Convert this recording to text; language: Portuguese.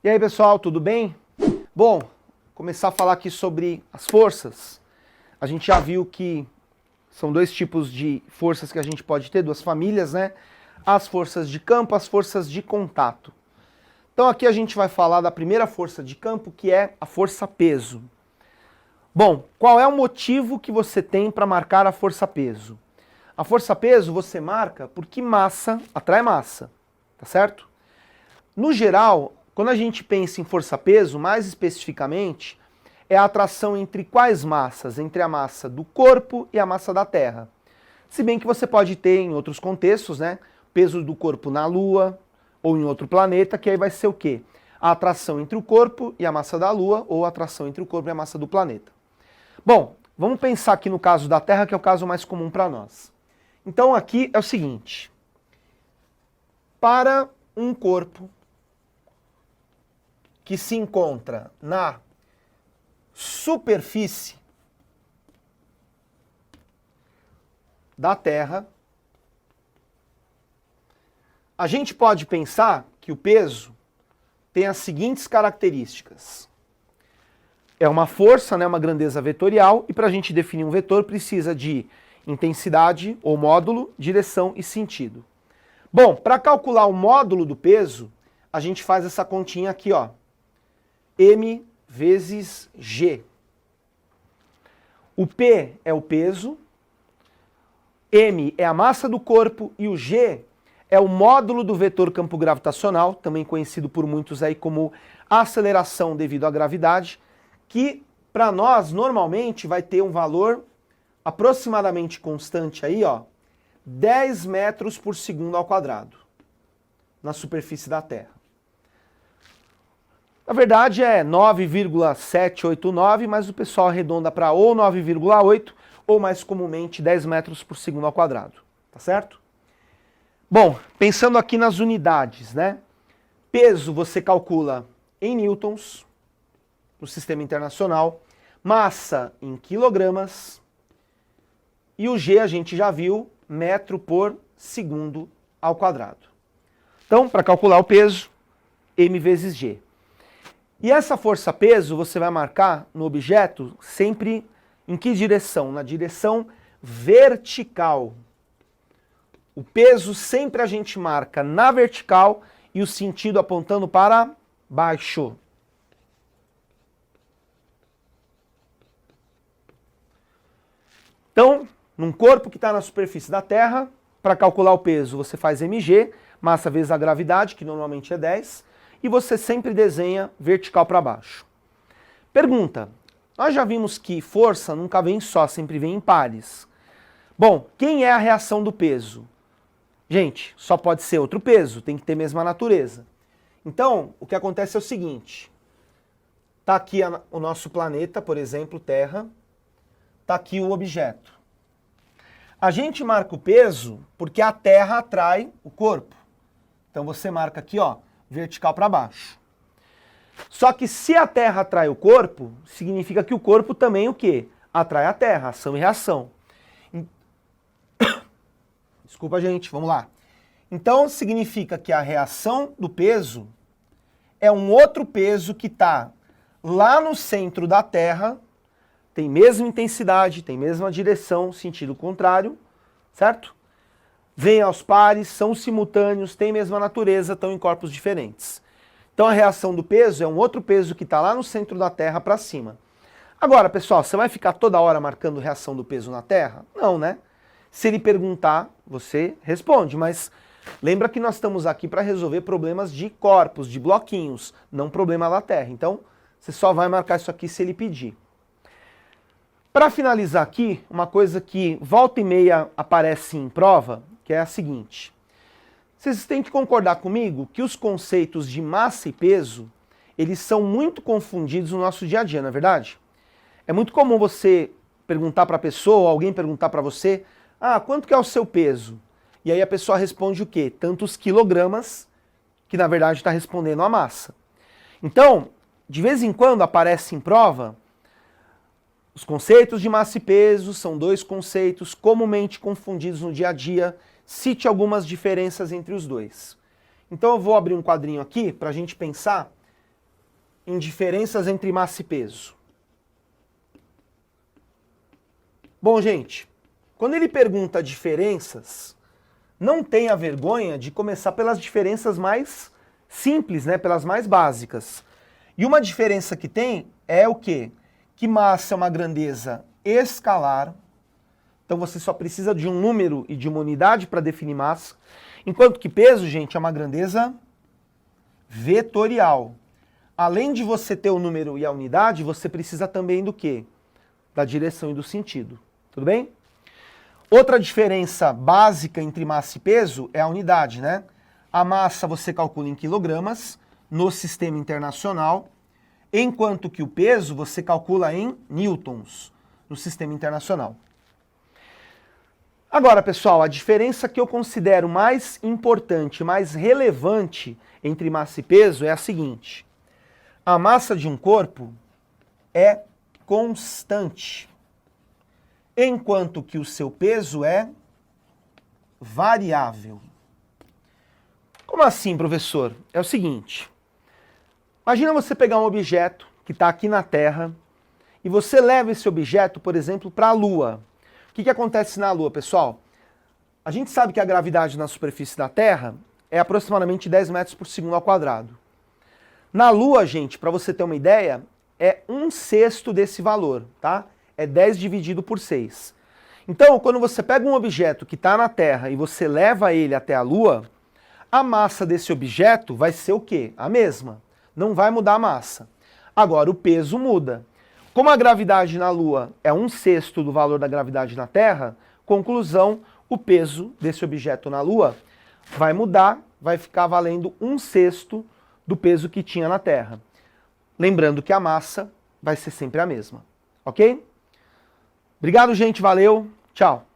E aí, pessoal, tudo bem? Bom, começar a falar aqui sobre as forças. A gente já viu que são dois tipos de forças que a gente pode ter, duas famílias, né? As forças de campo, as forças de contato. Então aqui a gente vai falar da primeira força de campo, que é a força-peso. Bom, qual é o motivo que você tem para marcar a força-peso? A força-peso você marca porque massa atrai massa, tá certo? No geral, quando a gente pensa em força-peso, mais especificamente, é a atração entre quais massas? Entre a massa do corpo e a massa da Terra. Se bem que você pode ter em outros contextos, né? Peso do corpo na Lua ou em outro planeta, que aí vai ser o quê? A atração entre o corpo e a massa da Lua ou a atração entre o corpo e a massa do planeta. Bom, vamos pensar aqui no caso da Terra, que é o caso mais comum para nós. Então aqui é o seguinte. Para um corpo que se encontra na superfície da Terra, a gente pode pensar que o peso tem as seguintes características. É uma força, né, uma grandeza vetorial, e para a gente definir um vetor precisa de intensidade ou módulo, direção e sentido. Bom, para calcular o módulo do peso, a gente faz essa continha aqui, ó. M vezes G. O P é o peso, M é a massa do corpo e o G é o módulo do vetor campo gravitacional, também conhecido por muitos aí como aceleração devido à gravidade, que para nós normalmente vai ter um valor aproximadamente constante aí, ó, 10 metros por segundo ao quadrado na superfície da Terra. Na verdade é 9,789, mas o pessoal arredonda para ou 9,8 ou mais comumente 10 metros por segundo ao quadrado, tá certo? Bom, pensando aqui nas unidades, né? Peso você calcula em newtons, no sistema internacional, massa em quilogramas, e o G a gente já viu, metro por segundo ao quadrado. Então, para calcular o peso, M vezes G. E essa força-peso você vai marcar no objeto sempre em que direção? Na direção vertical. O peso sempre a gente marca na vertical e o sentido apontando para baixo. Então, num corpo que está na superfície da Terra, para calcular o peso você faz mg, massa vezes a gravidade, que normalmente é 10, e você sempre desenha vertical para baixo. Pergunta, nós já vimos que força nunca vem só, sempre vem em pares. Bom, quem é a reação do peso? Gente, só pode ser outro peso, tem que ter a mesma natureza. Então, o que acontece é o seguinte, está aqui o nosso planeta, por exemplo, Terra, está aqui o objeto. A gente marca o peso porque a Terra atrai o corpo. Então você marca aqui, ó, vertical para baixo. Só que se a Terra atrai o corpo, significa que o corpo também o quê? Atrai a Terra, ação e reação. Desculpa, gente, vamos lá. Então significa que a reação do peso é um outro peso que está lá no centro da Terra, tem mesma intensidade, tem mesma direção, sentido contrário, certo? Vêm aos pares, são simultâneos, têm mesma natureza, estão em corpos diferentes. Então a reação do peso é um outro peso que está lá no centro da Terra para cima. Agora, pessoal, você vai ficar toda hora marcando reação do peso na Terra? Não, né? Se ele perguntar, você responde, mas lembra que nós estamos aqui para resolver problemas de corpos, de bloquinhos, não problema da Terra. Então, você só vai marcar isso aqui se ele pedir. Para finalizar aqui, uma coisa que volta e meia aparece em prova, que é a seguinte. Vocês têm que concordar comigo que os conceitos de massa e peso, eles são muito confundidos no nosso dia a dia, não é verdade? É muito comum você perguntar para a pessoa, ou alguém perguntar para você, quanto que é o seu peso? E aí a pessoa responde o quê? Tantos quilogramas, que na verdade está respondendo a massa. Então, de vez em quando aparece em prova, os conceitos de massa e peso são dois conceitos comumente confundidos no dia a dia. Cite algumas diferenças entre os dois. Então eu vou abrir um quadrinho aqui para a gente pensar em diferenças entre massa e peso? Bom, gente, quando ele pergunta diferenças, não tenha vergonha de começar pelas diferenças mais simples, né? Pelas mais básicas. E uma diferença que tem é o quê? Que massa é uma grandeza escalar, então você só precisa de um número e de uma unidade para definir massa, enquanto que peso, gente, é uma grandeza vetorial. Além de você ter o número e a unidade, você precisa também do quê? Da direção e do sentido. Tudo bem? Outra diferença básica entre massa e peso é a unidade, né? A massa você calcula em quilogramas no sistema internacional, enquanto que o peso você calcula em newtons no sistema internacional. Agora, pessoal, a diferença que eu considero mais importante, mais relevante entre massa e peso é a seguinte: a massa de um corpo é constante, enquanto que o seu peso é variável. Como assim, professor? É o seguinte, imagina você pegar um objeto que está aqui na Terra e você leva esse objeto, por exemplo, para a Lua. O que acontece na Lua, pessoal? A gente sabe que a gravidade na superfície da Terra é aproximadamente 10 metros por segundo ao quadrado. Na Lua, gente, para você ter uma ideia, é 1/6 desse valor, tá? É 10 dividido por 6. Então, quando você pega um objeto que está na Terra e você leva ele até a Lua, a massa desse objeto vai ser o quê? A mesma. Não vai mudar a massa. Agora, o peso muda. Como a gravidade na Lua é 1/6 do valor da gravidade na Terra, conclusão, o peso desse objeto na Lua vai mudar, vai ficar valendo 1/6 do peso que tinha na Terra. Lembrando que a massa vai ser sempre a mesma. Ok? Obrigado, gente. Valeu. Tchau.